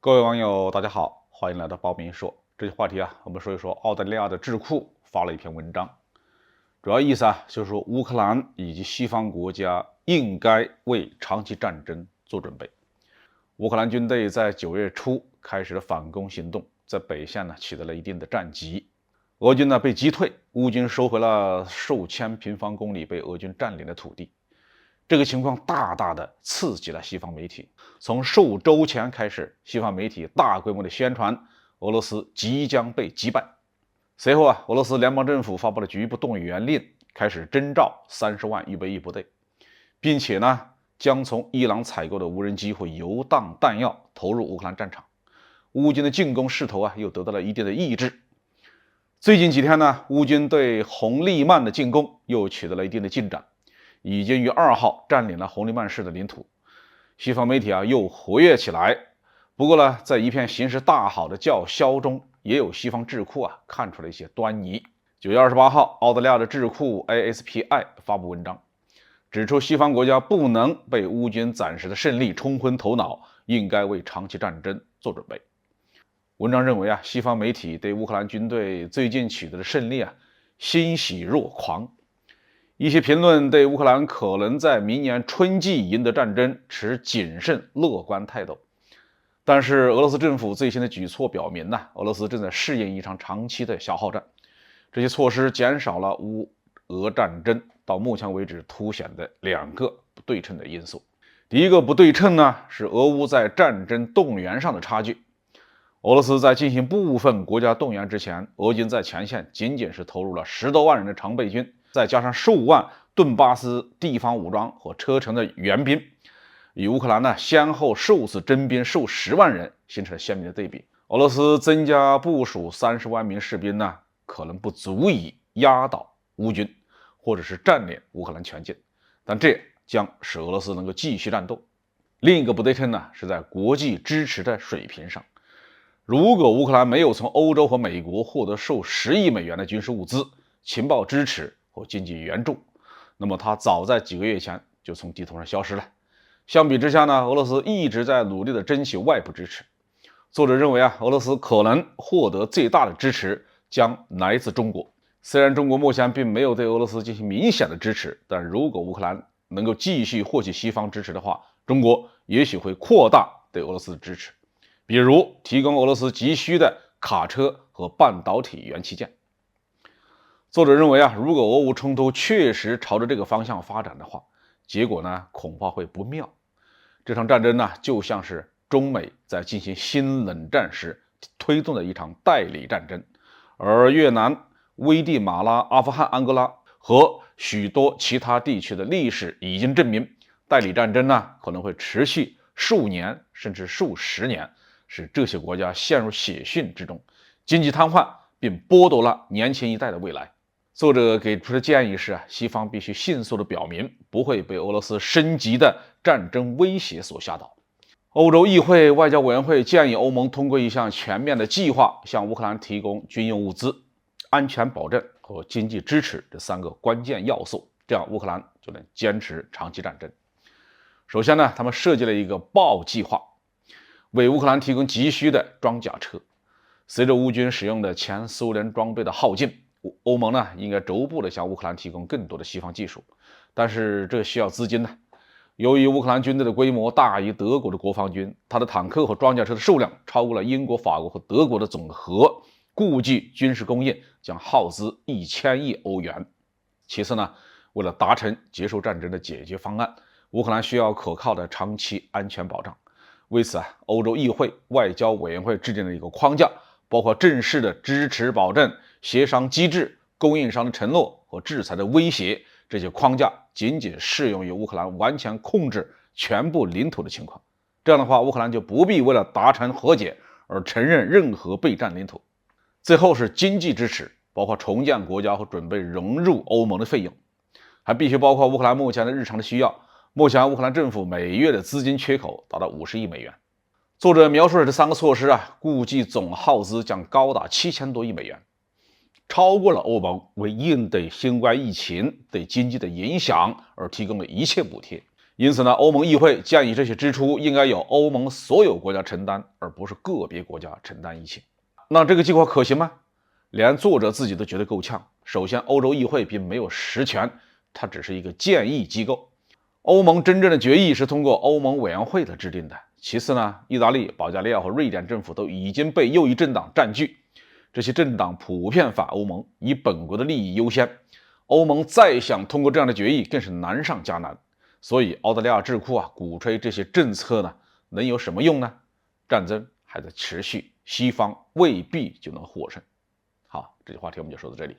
各位网友，大家好，欢迎来到包明说。这期话题我们说一说澳大利亚的智库发了一篇文章，主要意思就是说乌克兰以及西方国家应该为长期战争做准备。乌克兰军队在9月初开始了反攻行动，在北线取得了一定的战绩，俄军被击退，乌军收回了数千平方公里被俄军占领的土地。这个情况大大的刺激了西方媒体。从数周前开始，西方媒体大规模的宣传俄罗斯即将被击败。随后俄罗斯联邦政府发布了局部动员令，开始征召30万预备役部队，并且将从伊朗采购的无人机和游弹弹药投入乌克兰战场。乌军的进攻势头又得到了一定的抑制。最近几天乌军对红利曼的进攻又取得了一定的进展，已经于2号占领了红利曼市的领土。西方媒体又活跃起来。不过在一片形势大好的叫嚣中，也有西方智库看出了一些端倪。9月28号，澳大利亚的智库 ASPI 发布文章，指出西方国家不能被乌军暂时的胜利冲昏头脑，应该为长期战争做准备。文章认为西方媒体对乌克兰军队最近取得的胜利欣喜若狂。一些评论对乌克兰可能在明年春季赢得战争持谨慎乐观态度，但是俄罗斯政府最新的举措表明俄罗斯正在试验一场长期的消耗战。这些措施减少了乌俄战争到目前为止凸显的2个不对称的因素。第一个不对称是俄乌在战争动员上的差距。俄罗斯在进行部分国家动员之前，俄军在前线仅仅是投入了10多万人的常备军，再加上数万顿巴斯地方武装和车臣的援兵，与乌克兰先后数次征兵数10万人形成了鲜明的对比。俄罗斯增加部署30万名士兵可能不足以压倒乌军，或者是占领乌克兰全境，但这将使俄罗斯能够继续战斗。另一个不对称是在国际支持的水平上。如果乌克兰没有从欧洲和美国获得数10亿美元的军事物资、情报支持和经济援助，那么它早在几个月前就从地图上消失了。相比之下俄罗斯一直在努力的争取外部支持。作者认为俄罗斯可能获得最大的支持将来自中国。虽然中国目前并没有对俄罗斯进行明显的支持，但如果乌克兰能够继续获取西方支持的话，中国也许会扩大对俄罗斯的支持，比如提供俄罗斯急需的卡车和半导体元器件。作者认为如果俄乌冲突确实朝着这个方向发展的话，结果恐怕会不妙。这场战争就像是中美在进行新冷战时推动的一场代理战争，而越南、危地马拉、阿富汗、安哥拉和许多其他地区的历史已经证明，代理战争可能会持续数年甚至数十年，使这些国家陷入血腥之中，经济瘫痪，并剥夺了年轻一代的未来。作者给出的建议是西方必须迅速地表明不会被俄罗斯升级的战争威胁所吓倒。欧洲议会外交委员会建议欧盟通过一项全面的计划，向乌克兰提供军用物资、安全保证和经济支持这3个关键要素，这样乌克兰就能坚持长期战争。首先他们设计了一个豹计划，为乌克兰提供急需的装甲车。随着乌军使用的前苏联装备的耗尽，欧盟应该逐步的向乌克兰提供更多的西方技术，但是这需要资金由于乌克兰军队的规模大于德国的国防军，它的坦克和装甲车的数量超过了英国、法国和德国的总和，估计军事供应将耗资1000亿欧元。其次为了达成结束战争的解决方案，乌克兰需要可靠的长期安全保障。为此欧洲议会外交委员会制定了一个框架，包括正式的支持保证、协商机制、供应商的承诺和制裁的威胁。这些框架仅仅适用于乌克兰完全控制全部领土的情况，这样的话乌克兰就不必为了达成和解而承认任何被占领土。最后是经济支持，包括重建国家和准备融入欧盟的费用，还必须包括乌克兰目前的日常的需要。目前乌克兰政府每月的资金缺口达到50亿美元。作者描述的这3个措施估计总耗资将高达7000多亿美元，超过了欧盟为应对新冠疫情对经济的影响而提供的一切补贴。因此呢，欧盟议会建议这些支出应该由欧盟所有国家承担，而不是个别国家承担一切。那这个计划可行吗？连作者自己都觉得够呛。首先，欧洲议会并没有实权，它只是一个建议机构。欧盟真正的决议是通过欧盟委员会来制定的。其次呢，意大利、保加利亚和瑞典政府都已经被右翼政党占据，这些政党普遍反欧盟，以本国的利益优先。欧盟再想通过这样的决议，更是难上加难。所以，澳大利亚智库鼓吹这些政策呢，能有什么用呢？战争还在持续，西方未必就能获胜。好，这句话题我们就说到这里。